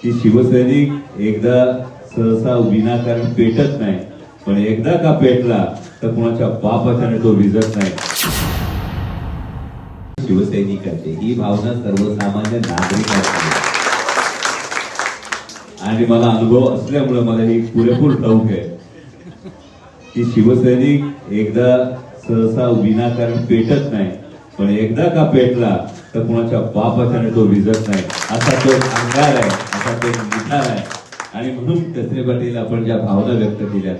की शिवसैनिक एकदा सहसा विनाकारण पेटत नाही, पण एकदा का पेटला तर कुणाच्या बापाच्याने तो विजत नाही. शिवसैनिकाची ही भावना सर्वसामान्य नागरिकांची आणि मला अनुभव असल्यामुळे मला ही पुरेपूर ठाऊक आहे की शिवसैनिक एकदा सहसा विनाकारण पेटत नाही, पण एकदा का पेटला तर कुणाच्या बापाच्याने तो विजत नाही. असा तो अंगार आहे, असा तो निखार आहे. आणि म्हणून कचरे पाटील आपण ज्या भावना व्यक्त केल्या,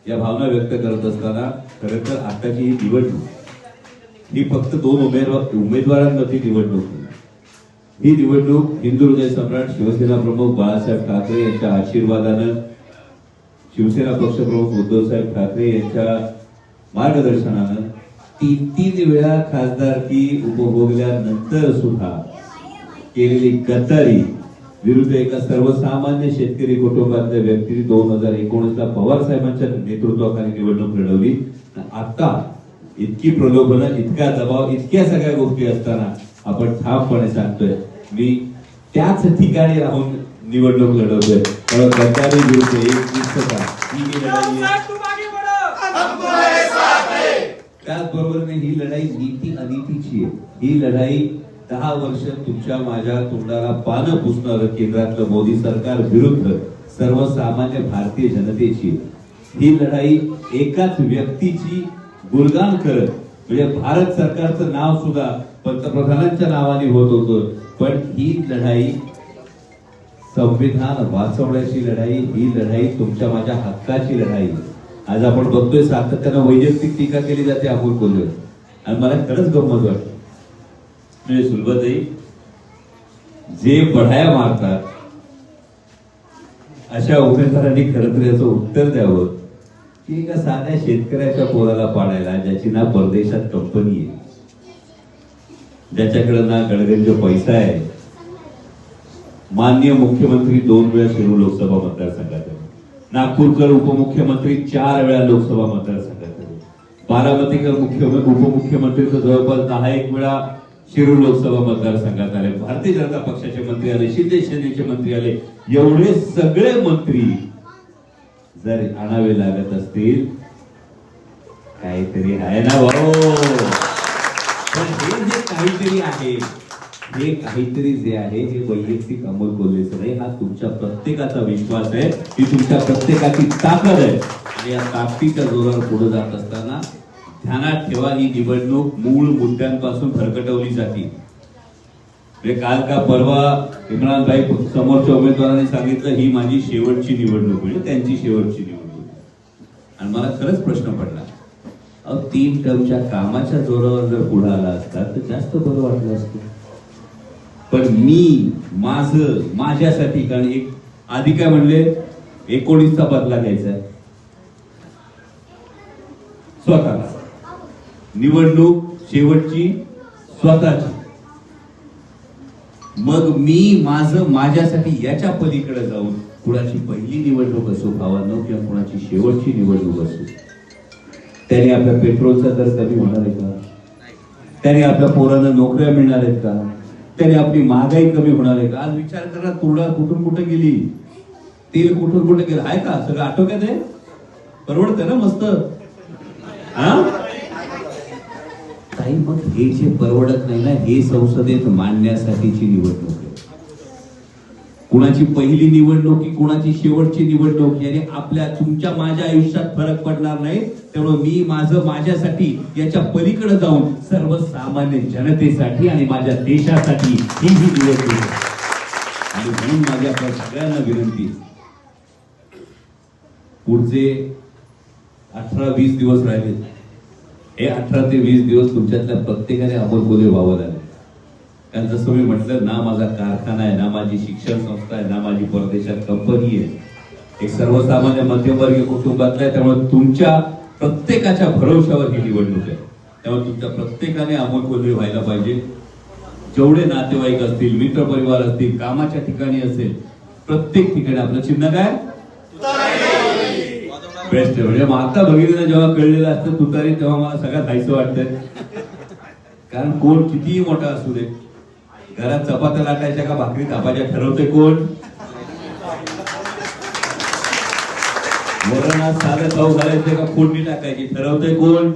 या भावना व्यक्त करत असताना खरं तर आताची ही निवडणूक ही फक्त दोन उमेदवारांवरती निवडणूक. ही निवडणूक हिंदू हृदय सम्राट शिवसेना प्रमुख बाळासाहेब ठाकरे यांच्या आशीर्वादानं, शिवसेना पक्षप्रमुख उद्धवसाहेब ठाकरे यांच्या मार्गदर्शनानं 3 वेळा खासदारकी उपभोगल्यानंतर सुद्धा केलेली गद्दारी विरुद्ध एका सर्वसामान्य शेतकरी कुटुंबातल्या व्यक्तीने 2019ला पवार साहेबांच्या नेतृत्वाखाली निवडणूक लढवली. आता इतकी प्रलोभनं, इतका दबाव, इतक्या सगळ्या गोष्टी असताना आपण ठामपणे सांगतोय मी त्याच ठिकाणी राहून निवडणूक लढवतोय. कारण गद्दारी विरुद्ध एक निष्ठता ही लढाई आहे. त्याचबरोबरीने ही लढाई नीती अनितीची आहे. ही लढाई 10 वर्ष तुमच्या माझ्या तोंडाला पानं पुसणारं केंद्रातलं मोदी सरकार विरुद्ध सर्वसामान्य भारतीय जनतेची. ही लढाई एकाच व्यक्तीची गुणगान करत, म्हणजे भारत सरकारचं नाव सुद्धा पंतप्रधानांच्या नावाने होत होतं, पण ही लढाई संविधान वाचवण्याची लढाई, ही लढाई तुमच्या माझ्या हक्काची लढाई. आज आपण बघतोय सातत्यानं वैयक्तिक टीका केली जाते अमोल कोल्हे, आणि मला खरंच गंमत वाटते. म्हणजे सुलभाताई जे बढाया मारतात अशा उमेदवारांनी खरं तर याचं उत्तर द्यावं की एका साध्या शेतकऱ्याच्या पोराला पाडायला, ज्याची ना परदेशात कंपनी आहे, ज्याच्याकडे ना गडगंज पैसा आहे. माननीय मुख्यमंत्री 2 वेळा शिरूर लोकसभा मतदारसंघात, नागपूरकर उपमुख्यमंत्री 4 वेळा लोकसभा मतदारसंघात, बारामतीकर उपमुख्यमंत्री तर जवळपास 10 वेळा शिरूर लोकसभा मतदारसंघात आले. भारतीय जनता पक्षाचे मंत्री आले, शिंदे सेनेचे मंत्री आले. एवढे सगळे मंत्री जर आणावे लागत असतील, काहीतरी आहे ना भाऊ. पण हे जे काहीतरी आहे, हे काहीतरी जे आहे हे वैयक्तिक अमोल कोल्हेचं नाही, हा तुमच्या प्रत्येकाचा विश्वास आहे, ही तुमच्या प्रत्येकाची ताकद आहे. आणि या ताकदीच्या जोरावर पुढे जात असताना ध्यानात ठेवा, ही निवडणूक मूळ मुद्द्यांपासून भरकटवली जाते. काल का परवा इम्रानभाई समोरच्या उमेदवारांनी सांगितलं ही माझी शेवटची निवडणूक, म्हणजे त्यांची शेवटची निवडणूक. आणि मला खरंच प्रश्न पडला, 3 टर्मच्या कामाच्या जोरावर जर पुढे आला असता तर जास्त बरं वाटलं असतं. पण मी माझ्यासाठी, कारण एक आधी काय म्हणले 19चा बदला घ्यायचा, स्वतःला निवडणूक शेवटची स्वतःची. मग मी माझ्यासाठी याच्या पलीकडे जाऊन कुणाची पहिली निवडणूक असो भावांनो किंवा कुणाची शेवटची निवडणूक असो, त्याने आपल्या पेट्रोलचा दर कमी होणार आहे का? त्याने आपल्या पोरांना नोकऱ्या मिळणार आहेत का? त्याने आपली महागाई कमी होणार आहे का? आज विचार करा, तुरडा कुठून कुठे गेली, तेल कुठून कुठे गेलं आहे का? सगळं आटोक्यात आहे. परवडतं ना मस्त. काही मग हे जे परवडत नाही ना, हे संसदेत मांडण्यासाठीची निवडणूक आहे. कुणाची पहिली निवडणूक की कुणाची शेवटची निवडणूक याने आपल्या तुमच्या माझ्या आयुष्यात फरक पडणार नाही. त्यामुळे मी माझ्यासाठी याच्या पलीकडे जाऊन सर्वसामान्य जनतेसाठी आणि माझ्या देशासाठी ही निवडणूक आहे. आणि म्हणून माझी आपल्या सगळ्यांना विनंती, पुढचे 18-20 दिवस राहिले, हे 18 ते 20 दिवस तुमच्यातल्या प्रत्येकाने अमोल कोल्हे व्हावं लागेल. कारण जसं मी म्हटलं ना, माझा कारखाना आहे ना, माझी शिक्षण संस्था आहे ना, माझी परदेशात कंपनी आहे, एक सर्वसामान्य मध्यमवर्गीय कुटुंबातला आहे. त्यामुळे तुमच्या प्रत्येकाच्या भरोशावर ही निवडणूक आहे. त्यामुळे तुमच्या प्रत्येकाने अमोल कोल्हे व्हायला पाहिजे. जेवढे नातेवाईक असतील, मित्रपरिवार असतील, कामाच्या ठिकाणी असेल, प्रत्येक ठिकाणी आपलं चिन्ह काय बेस्ट आहे. म्हणजे आता भगिनीला जेव्हा कळलेलं असतं तुतारी, तेव्हा मला सगळ्यात जायचं वाटतंय. कारण कोण कितीही मोठा असू दे, घरात चपात्या लाटायच्या का भाकरी थापायच्या ठरवते कोण? वरणात साधं खाऊ घालायचं का फोडणी टाकायची ठरवतंय कोण?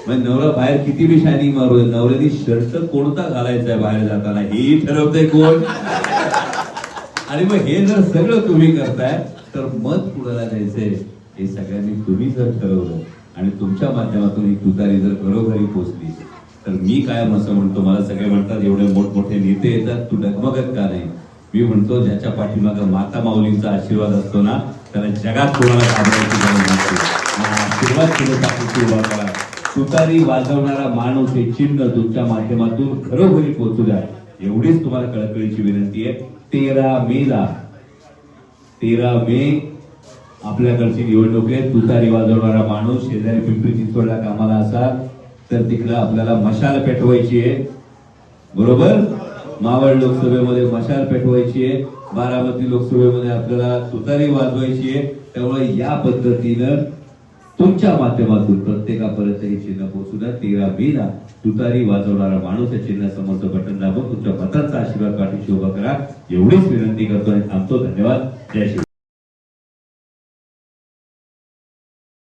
मग नवरा बाहेर किती बी शायनिंग मारू दे, नवऱ्याने शर्ट कोणता घालायचा बाहेर जाताना हेही ठरवतंय कोण? आणि मग हे जर सगळं तुम्ही करताय तर मत कुणाला द्यायचंय हे सगळ्यांनी तुम्ही जर ठरवलं आणि तुमच्या माध्यमातून ही तुतारी जर घरोघरी पोहोचली तर मी काय असं म्हणतो, मला सगळे म्हणतात एवढे मोठमोठे नेते येतात तू डगमगत का नाही? मी म्हणतो ज्याच्या पाठीमागं माता माऊलींचा आशीर्वाद असतो ना त्याला जगात कोणाला घाबरायची गरज नसते. आशीर्वाद तुझ्यासाठी उभा करा. तुतारी वाजवणारा माणूस हे चिन्ह तुमच्या माध्यमातून घरोघरी पोहोचू द्या एवढीच तुम्हाला कळकळीची विनंती आहे. 13 मे आपल्याकडची निवडणूक आहे. तुतारी वाजवणारा माणूस शेजारी पिंपरी चिंचवडला कामाला असाल तर तिकडं आपल्याला मशाल पेटवायची आहे. बरोबर? मावळ लोकसभेमध्ये मशाल पेटवायची आहे, बारामती लोकसभेमध्ये आपल्याला तुतारी वाजवायची आहे. त्यामुळे या पद्धतीनं तुमच्या माध्यमातून प्रत्येकापर्यंत हे चिन्ह पोहोचू द्या. 13 मेला तुतारी वाजवणारा माणूस या चिन्हासमोरचं बटन दाबून तुमच्या मतांचा आशीर्वाद पाठीशी उभा करा एवढीच विनंती करतो आणि थांबतो. धन्यवाद. जय श्री